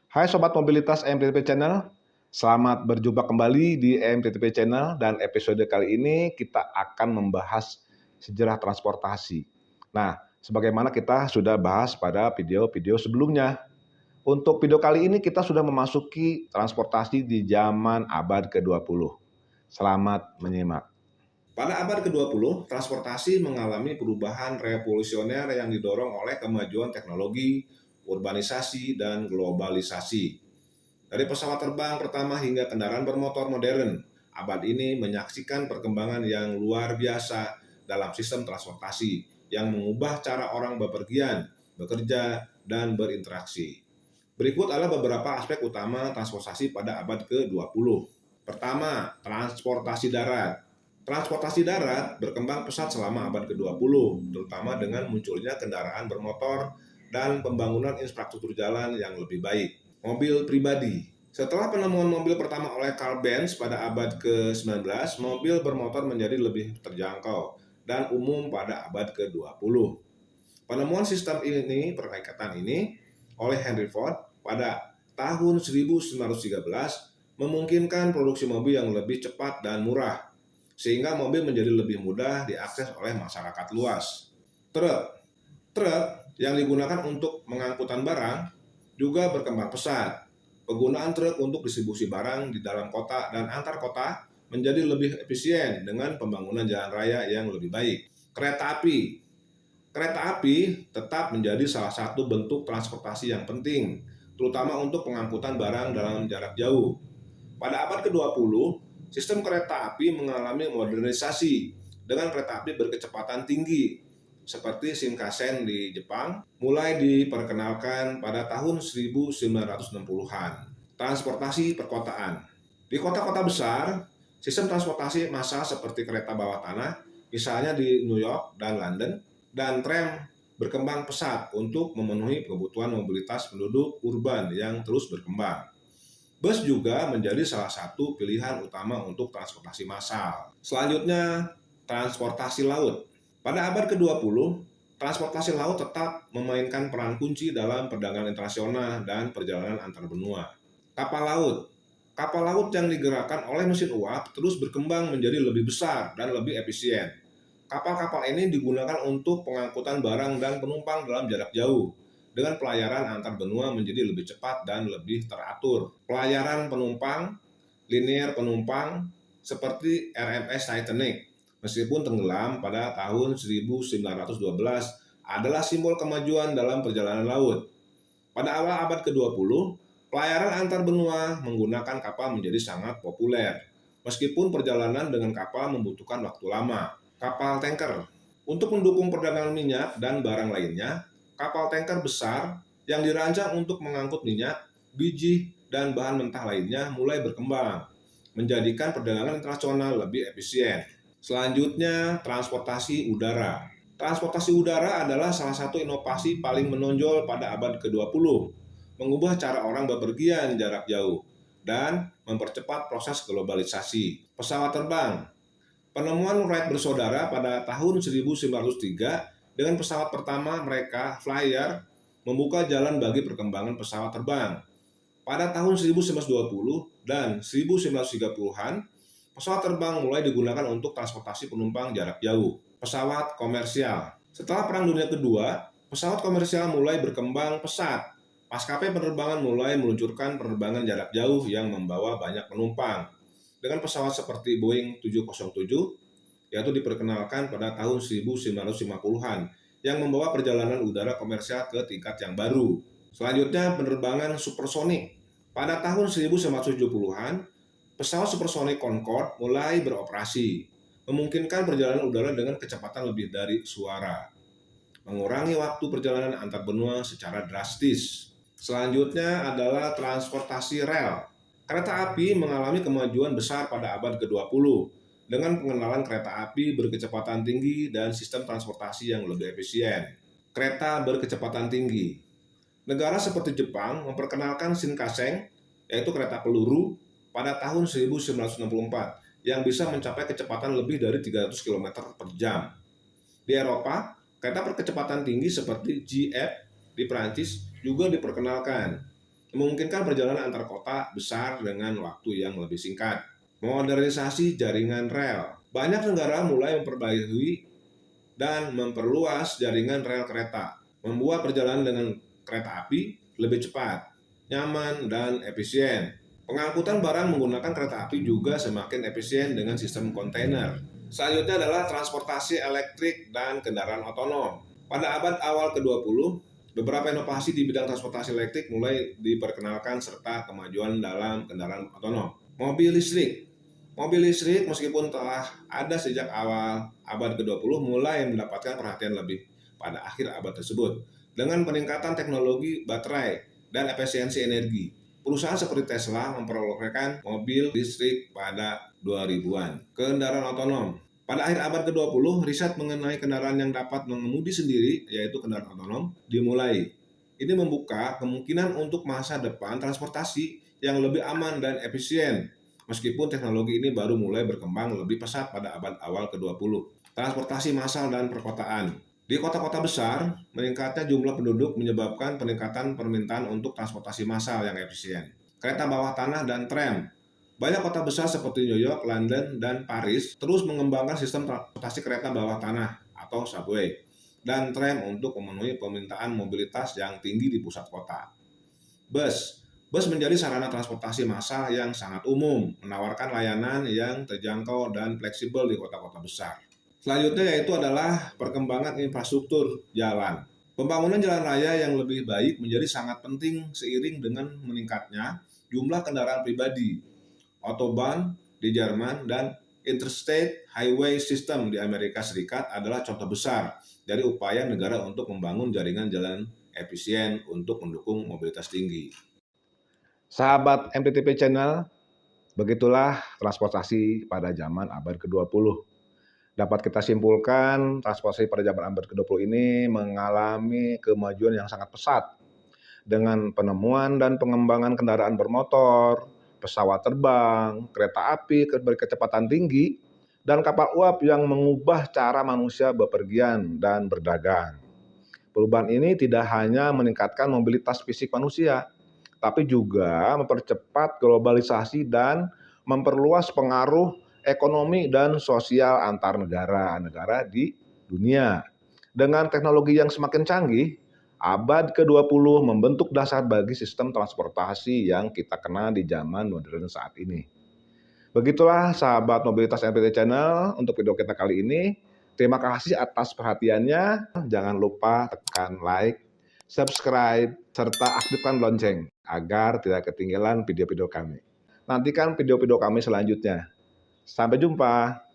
Hai Sobat Mobilitas MTTP Channel, selamat berjumpa kembali di MTTP Channel dan episode kali ini kita akan membahas sejarah transportasi. Nah, sebagaimana kita sudah bahas pada video-video sebelumnya. Untuk video kali ini kita sudah memasuki transportasi di zaman abad ke-20. Selamat menyimak. Pada abad ke-20, transportasi mengalami perubahan revolusioner yang didorong oleh kemajuan teknologi, urbanisasi, dan globalisasi. Dari pesawat terbang pertama hingga kendaraan bermotor modern, abad ini menyaksikan perkembangan yang luar biasa dalam sistem transportasi yang mengubah cara orang bepergian, bekerja, dan berinteraksi. Berikut adalah beberapa aspek utama transportasi pada abad ke-20. Pertama, transportasi darat. Transportasi darat berkembang pesat selama abad ke-20, terutama dengan munculnya kendaraan bermotor dan pembangunan infrastruktur jalan yang lebih baik. Mobil pribadi. Setelah penemuan mobil pertama oleh Carl Benz pada abad ke-19, mobil bermotor menjadi lebih terjangkau dan umum pada abad ke-20. Penemuan sistem ini, perlekatan ini, oleh Henry Ford pada tahun 1913 memungkinkan produksi mobil yang lebih cepat dan murah, sehingga mobil menjadi lebih mudah diakses oleh masyarakat luas. Truk. Truk yang digunakan untuk mengangkutan barang juga berkembang pesat. Penggunaan truk untuk distribusi barang di dalam kota dan antar kota menjadi lebih efisien dengan pembangunan jalan raya yang lebih baik. Kereta api. Kereta api tetap menjadi salah satu bentuk transportasi yang penting, terutama untuk pengangkutan barang dalam jarak jauh. Pada abad ke-20, sistem kereta api mengalami modernisasi dengan kereta api berkecepatan tinggi, seperti Shinkansen di Jepang, mulai diperkenalkan pada tahun 1960-an. Transportasi perkotaan. Di kota-kota besar, sistem transportasi massal seperti kereta bawah tanah, misalnya di New York dan London, dan tram berkembang pesat untuk memenuhi kebutuhan mobilitas penduduk urban yang terus berkembang. Bus juga menjadi salah satu pilihan utama untuk transportasi massal. Selanjutnya, transportasi laut. Pada abad ke-20, transportasi laut tetap memainkan peran kunci dalam perdagangan internasional dan perjalanan antar benua. Kapal laut. Kapal laut yang digerakkan oleh mesin uap terus berkembang menjadi lebih besar dan lebih efisien. Kapal-kapal ini digunakan untuk pengangkutan barang dan penumpang dalam jarak jauh, dengan pelayaran antar benua menjadi lebih cepat dan lebih teratur. Pelayaran penumpang, linear penumpang, seperti RMS Titanic, meskipun tenggelam pada tahun 1912, adalah simbol kemajuan dalam perjalanan laut. Pada awal abad ke-20, pelayaran antar benua menggunakan kapal menjadi sangat populer, meskipun perjalanan dengan kapal membutuhkan waktu lama. Kapal tanker. Untuk mendukung perdagangan minyak dan barang lainnya, kapal tanker besar yang dirancang untuk mengangkut minyak, biji, dan bahan mentah lainnya mulai berkembang, menjadikan perdagangan internasional lebih efisien. Selanjutnya, transportasi udara. Transportasi udara adalah salah satu inovasi paling menonjol pada abad ke-20, mengubah cara orang bepergian jarak jauh, dan mempercepat proses globalisasi. Pesawat terbang. Penemuan Wright bersaudara pada tahun 1903 dengan pesawat pertama mereka, Flyer, membuka jalan bagi perkembangan pesawat terbang. Pada tahun 1920 dan 1930-an, pesawat terbang mulai digunakan untuk transportasi penumpang jarak jauh. Pesawat komersial. Setelah Perang Dunia Kedua, pesawat komersial mulai berkembang pesat. Maskapai penerbangan mulai meluncurkan penerbangan jarak jauh yang membawa banyak penumpang. Dengan pesawat seperti Boeing 707, yaitu diperkenalkan pada tahun 1950-an, yang membawa perjalanan udara komersial ke tingkat yang baru. Selanjutnya, penerbangan supersonik. Pada tahun 1970-an, pesawat supersonik Concorde mulai beroperasi, memungkinkan perjalanan udara dengan kecepatan lebih dari suara, mengurangi waktu perjalanan antar benua secara drastis. Selanjutnya adalah transportasi rel. Kereta api mengalami kemajuan besar pada abad ke-20 dengan pengenalan kereta api berkecepatan tinggi dan sistem transportasi yang lebih efisien. Kereta berkecepatan tinggi. Negara seperti Jepang memperkenalkan Shinkansen, yaitu kereta peluru, pada tahun 1964 yang bisa mencapai kecepatan lebih dari 300 km per jam. Di Eropa, kereta berkecepatan tinggi seperti GF di Prancis juga diperkenalkan. memungkinkan perjalanan antar kota besar dengan waktu yang lebih singkat. Modernisasi jaringan rel. Banyak negara mulai memperbaiki dan memperluas jaringan rel kereta, membuat perjalanan dengan kereta api lebih cepat, nyaman, dan efisien. Pengangkutan barang menggunakan kereta api juga semakin efisien dengan sistem kontainer. Selanjutnya adalah transportasi elektrik dan kendaraan otonom. Pada abad awal ke-20, beberapa inovasi di bidang transportasi elektrik mulai diperkenalkan serta kemajuan dalam kendaraan otonom. Mobil listrik. Mobil listrik meskipun telah ada sejak awal abad ke-20 mulai mendapatkan perhatian lebih pada akhir abad tersebut. Dengan peningkatan teknologi baterai dan efisiensi energi, perusahaan seperti Tesla memperolehkan mobil listrik pada 2000-an. Kendaraan otonom. Pada akhir abad ke-20, riset mengenai kendaraan yang dapat mengemudi sendiri, yaitu kendaraan otonom, dimulai. Ini membuka kemungkinan untuk masa depan transportasi yang lebih aman dan efisien. Meskipun teknologi ini baru mulai berkembang lebih pesat pada abad awal ke-20. Transportasi massal dan perkotaan. Di kota-kota besar, meningkatnya jumlah penduduk menyebabkan peningkatan permintaan untuk transportasi massal yang efisien. Kereta bawah tanah dan tram. Banyak kota besar seperti New York, London, dan Paris terus mengembangkan sistem transportasi kereta bawah tanah atau subway dan tram untuk memenuhi permintaan mobilitas yang tinggi di pusat kota. Bus. Bus menjadi sarana transportasi massal yang sangat umum, menawarkan layanan yang terjangkau dan fleksibel di kota-kota besar. Selanjutnya yaitu adalah perkembangan infrastruktur jalan. Pembangunan jalan raya yang lebih baik menjadi sangat penting seiring dengan meningkatnya jumlah kendaraan pribadi. Autobahn di Jerman dan Interstate Highway System di Amerika Serikat adalah contoh besar dari upaya negara untuk membangun jaringan jalan efisien untuk mendukung mobilitas tinggi. Sahabat MPTP Channel, begitulah transportasi pada zaman abad ke-20. Dapat kita simpulkan, transportasi pada zaman abad ke-20 ini mengalami kemajuan yang sangat pesat dengan penemuan dan pengembangan kendaraan bermotor, pesawat terbang, kereta api berkecepatan tinggi, dan kapal uap yang mengubah cara manusia bepergian dan berdagang. Perubahan ini tidak hanya meningkatkan mobilitas fisik manusia, tapi juga mempercepat globalisasi dan memperluas pengaruh ekonomi dan sosial antar negara-negara di dunia. Dengan teknologi yang semakin canggih, abad ke-20 membentuk dasar bagi sistem transportasi yang kita kenal di zaman modern saat ini. Begitulah sahabat mobilitas NPT Channel untuk video kita kali ini. Terima kasih atas perhatiannya. Jangan lupa tekan like, subscribe, serta aktifkan lonceng agar tidak ketinggalan video-video kami. Nantikan video-video kami selanjutnya. Sampai jumpa.